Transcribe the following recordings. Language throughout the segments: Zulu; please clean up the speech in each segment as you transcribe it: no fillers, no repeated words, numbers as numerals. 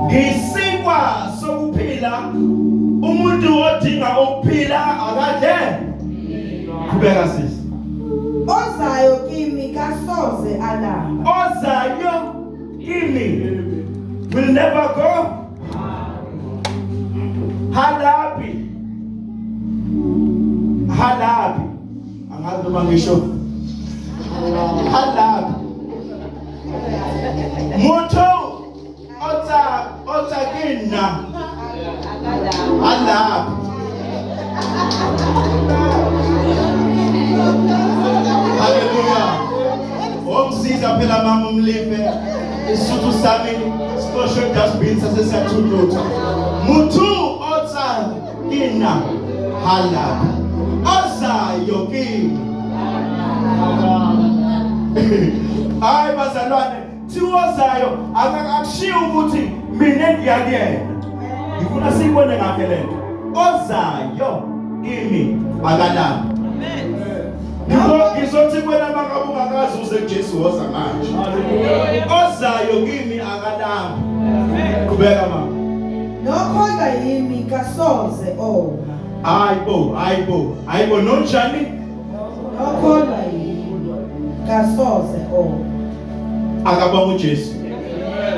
Ngisikwa sokuphila umuntu odinga ukuphila akade kubeka sisi ozayo kimi kasoze alamba ozayo kimi will never go halapi angazi noma ngisho halapi moto ota kina halapi hallelujah omsiza phela mama umlive isuthu sami sitosho dustbin sasesathuthutha mutu ota kina halapi ozayo kimi hayi bazalwane thiwozayo akakushiya ukuthi mina ngiyakuyena ngifuna siyibone ngakhe lento ozayo kimi akalapha ngizothi kwena mangabe ungakazi uze kuJesu woza manje ozayo kimi akalapha kubeka mama nokholwa yimi kasoze oma hayibo nonjani nokholwa yimi kasoze oma akabonga uJesu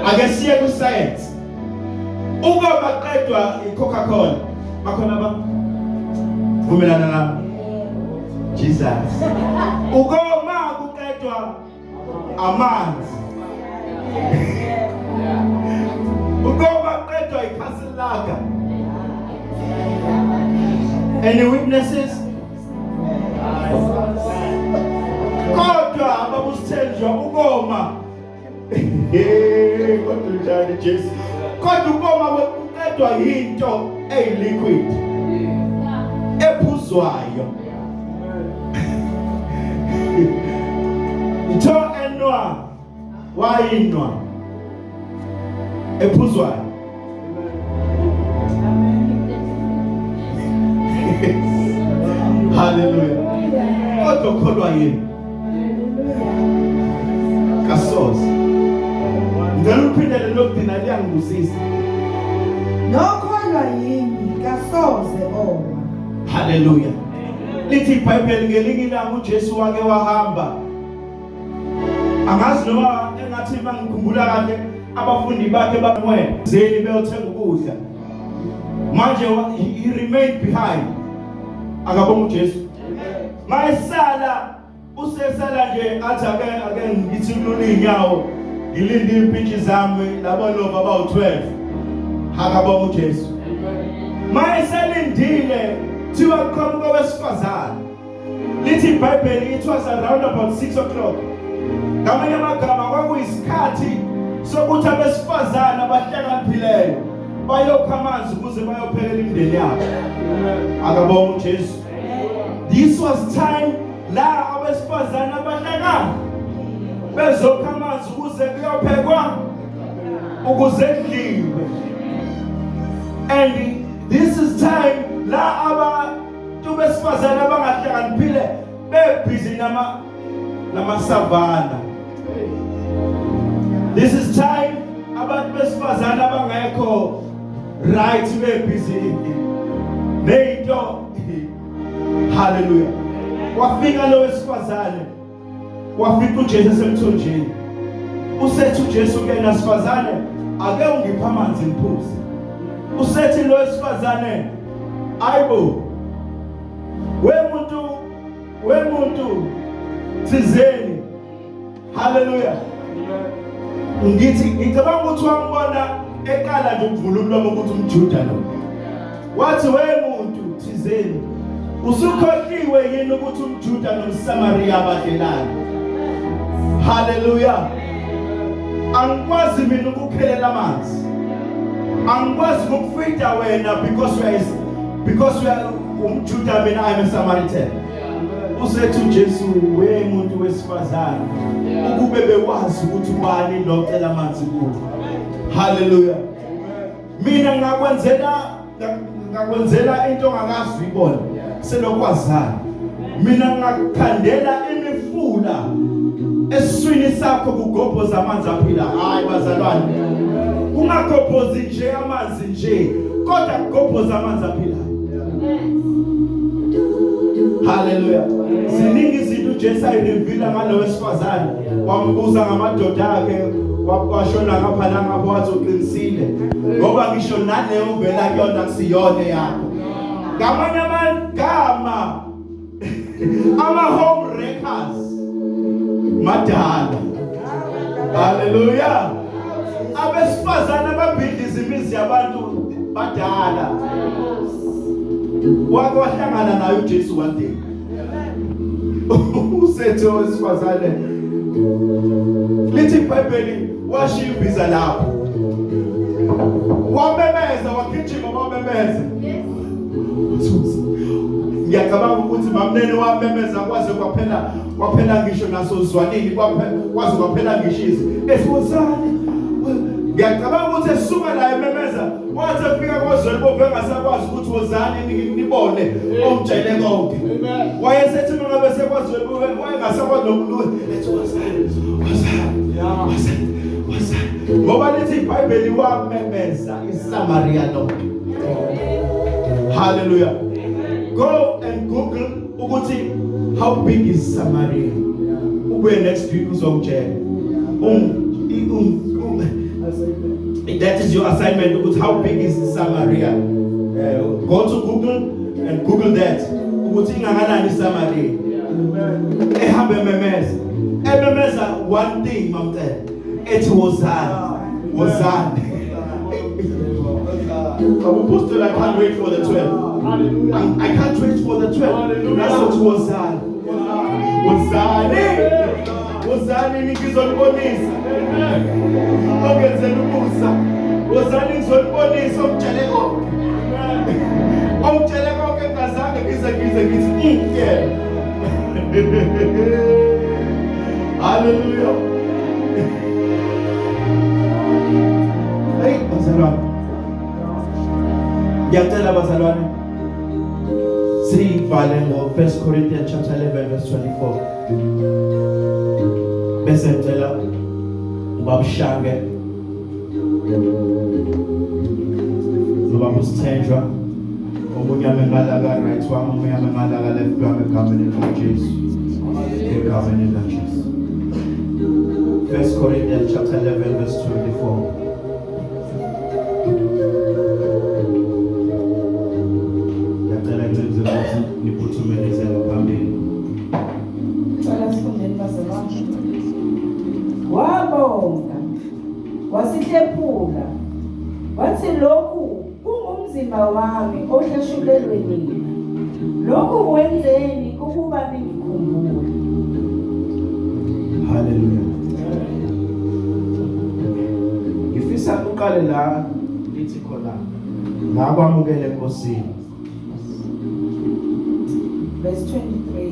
ake siye ku science uba baqedwa iCoca-Cola bakhona ba vumelana nami Jesus ukoma kuqedwa amanzi ukoma qedwa iCaselaga any witnesses kodwa ababusithenjwa ukoma kodwa njani Jesu kodwa ukoma kuqedwa into eyiliquid ephuzwayo into enwa wayinwa ephuzwayo hallelujah kodwa kholwa yini kasoze ngicela uphindele lokudina liyangibusisa nokholwa yimi kasoze oma hallelujah lithi iBhayibheli ngelinye ilanga uJesu wake wahamba angazi noma engathi mangikhumbula kahle abafundi bakhe bamwena zeni beyothenga ukudla manje he remained behind akabonga uJesu mayisala usesala nje athi ake ngithi kulona inyawo ngilinde impintshi zami labanova abawu12 akabonga uJesu mayisalindile thiwa qhamuka wesifazane lithi iBhayibheli it was around about 6 o'clock ngamanye amagama kwakuyisikhathi sokuthi abesifazane abahlakaniphileyo bayokha amanzi ukuze bayophelela imindeni yabo akabonga uJesu this was time la abesifazane abahlakana bezokha amanzi ukuze kuyophekwa ukuze kudliwe and this is time la abantu besifazane abangahlakaniphile bebhizi namasavana this is time abantu besifazane abangekho right bebhizi nento hallelujah wafika lo wesifazane wafika uJesu esemthonjeni usethi uJesu kena sifazane ake ungiphe amanzi ngiphuze usethi lo wesifazane ayibo wemuntu thizeni hallelujah ngithi ngicabanga ukuthi wambona eqala nje ukuvula umlomo ukuthi umJuda lo wathi wemuntu thizeni usukhohliwe yini ukuthi umJuda nomSamaria abadlelana hallelujah angikwazi mina ukukhelela amanzi angikwazi ukufida wena because we are umJuda mina I'm a Samaritan usethi uJesu wemuntu wesifazane ukube bekwazi ukuthi ubani lo ocela amanzi kuwe hallelujah mina ngakwenzela into ongakazi uyibona selokwazana mina ngakukhandela imifula esiswini sakho kugobhoza amanzi aphila hayi bazalwane ungagobhozi nje amanzi nje kodwa gobhoza amanzi aphilayo. Hallelujah. Ziningi izinto uJesu ayirevela ngalo wesifazane. Wambuza ngamadoda akhe, washona ngapha la ngapha wathi uqinisile. Ngoba ngisho naleyo uvela kuyona kusiyone yakho. Ngamanye amagama ama home wreckers madala. Hallelujah. Abesifazane ababhidiza imizi yabantu badala. Wake wahlangana naye uJesu one day. Usethe wesifazane lithi iBhayibheli washiya imbiza lapho. Wamemeza wagijima wamemeza. Ngiyacabanga ukuthi mamnene wamemeza kwaze kwaphela ngisho naso zwanini kwaze kwaphela ngishizi. Esifazane ngiyacabanga ukuthi esuka la ememeza wathi efika kozwele bobe ngasakwazi ukuthi wozani nibone omtshele konke. Wayesethi mina bese kwazwele bobe wayengasakwazi nokulula ethi wozani. Ngoba lithi iBhayibheli wamemeza iSamaria lonke. Hallelujah. Go and Google ukuthi how big is Samaria. Ube next week uzongitshela. That is your assignment. Ukuthi how big is Samaria. Go to Google and Google that. Ukuthi ingakanani Samaria. Ehambe memeza. Ememeza one thing mamthe. It was Wozani. Apostle, I can't wait for the 12. I can't wait for the 12. That's what Wozani. Wozani nikizolibonisa. Ongenzela umusa. Wozani ngizolibonisa omtshele konke. Omtshele konke ngazange ngize yeah. Hallelujah. Hey, bazalwane. Ngiyacela bazalwane. Sivale ngo 1 Corinthians chapter 11 verse 24. Bese ngicela ubabushange. Ubaba usithenjwa. Omunye amengala ka right wami, omunye amengala ka left wami egameni likaJesu. Egameni likaJesu. 1 Corinthians chapter 11 verse 24. Wabonga wasihlephula wathi lokhu kungumzimba wami ohlashulelwe nina, lokhu wenzeni ukuba ningikhumbule. Hallelujah. Ngifisa uqale la lithi khona ngakwamukela enkosini. Verse 23.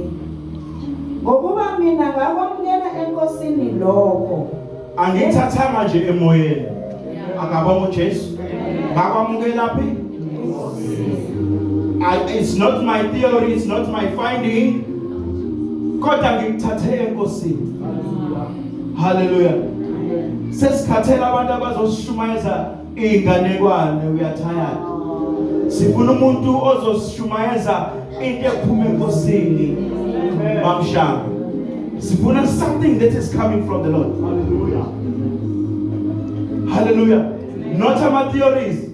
Ngokuba mina ngakwamukela enkosini lokho. Angithathanga nje emoyeni. Akabonga uJesu. Ngakwamukela phi? It's not my theory, it's not my finding. Kodwa ngikuthathe enkosini. Hallelujah. Sesikhathela abantu abazosishumayeza inganekwane uyathayana. Sifuna umuntu ozosishumayeza into ephuma enkosini. Mamshanga. Sifuna something that is coming from the Lord. Hallelujah. Hallelujah. Not our theories,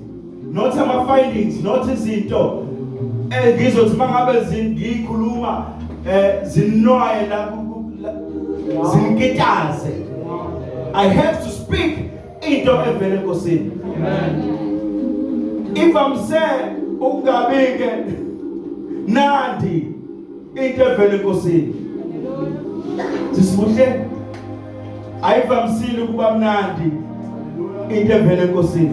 not our findings, not izinto ngizothi mangabe zingikhuluma zinnoye la zinkitaze. I have to speak into evele enkosini. If I'm saying ungabike nandi into evele enkosini. Sisibuhle ayivamisile ukuba mnandi into evele enkosini.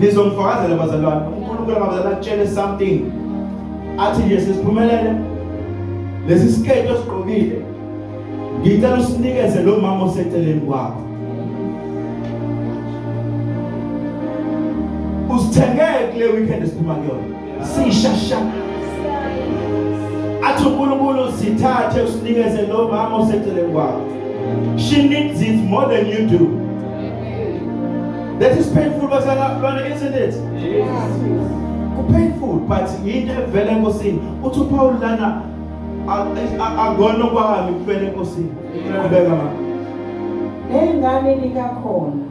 Nizomfakazela bazalwane. uNkulunkulu ngabazalwane atshele something. Athi nje sisiphumelele. Lesi sikhetho siqokile. Ngicela usinikeze lo mama oseceleni kwakho. Usithengeke le weekend esiphuma kuyona. Sishasha. Athi uNkulunkulu sithathe usinikeze lo mama oseceleni kwakho. She needs it more than you do. That is painful, bazalwane, isn't it? Painful, but into evela enkosini. Uthi uPaul lana agona kwami kuvela enkosini. Qhubeka mama. Nengane likakhona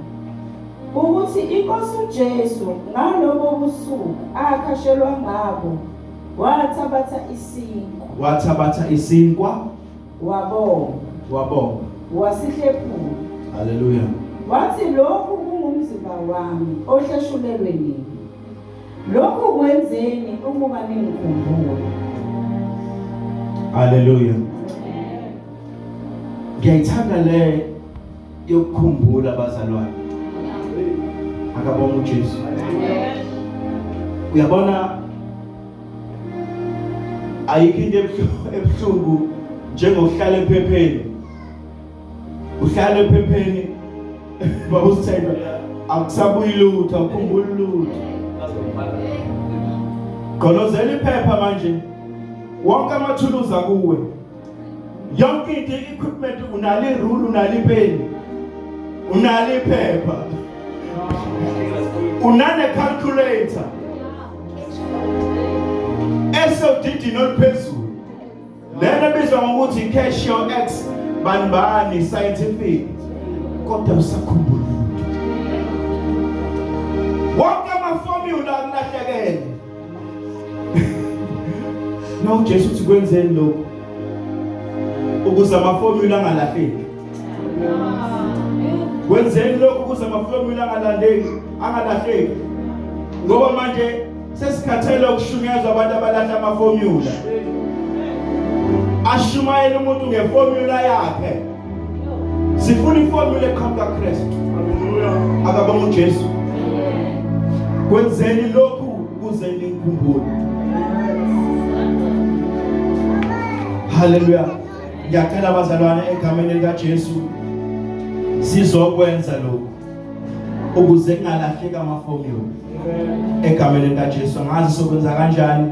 ukuthi inkosi uJesu ngalobo busuku akhashelwa ngabo wathabatha isinkwa wabonga wasihlephula. Hallelujah. Wathi lokhu kungumzimba wami ohleshulelwe nini. Lokhu kwenzeni ukuba ningikhumbule. Hallelujah. Ngiyayithanda le yokukhumbula bazalwane. Akabonga uJesu. Uyabona ayikho into ebuhlungu njengokuhlala ephepheni. Uhlala ephepheni babusithela akusabuyi lutho, akukhumbuli lutho. Golozela iphepha manje. Wonke amathuluzi akuwe. Yonke into equipment unalo irule, unalo ipeni, unalo iphepha, unane calculator. SODD noluphezulu. Lena bizwa ngokuthi Casio X banibani scientific. Kodwa usakhumbula. Wonke amaformula akulahlekele. No, Jesu uthi kwenzeni lokho ukuze amaformula angalahleki. Kwenzeni lokho ukuze amaformula angalahleki. Ngoba manje sesikhathele ukushunyezwa abantu abalahla amaformula. Ashumayele umuntu ngeformula yakhe. Sifuna iformula ekhamba kaKristu. Akabonga uJesu. Kwenzeni lokhu ukuze nikhumbule. Hallelujah. Ngiyacela abazalwane egameni likaJesu sizokwenza lokho ukuze kungalahleki amaformula. Egameni likaJesu ngazi sokwenza kanjani.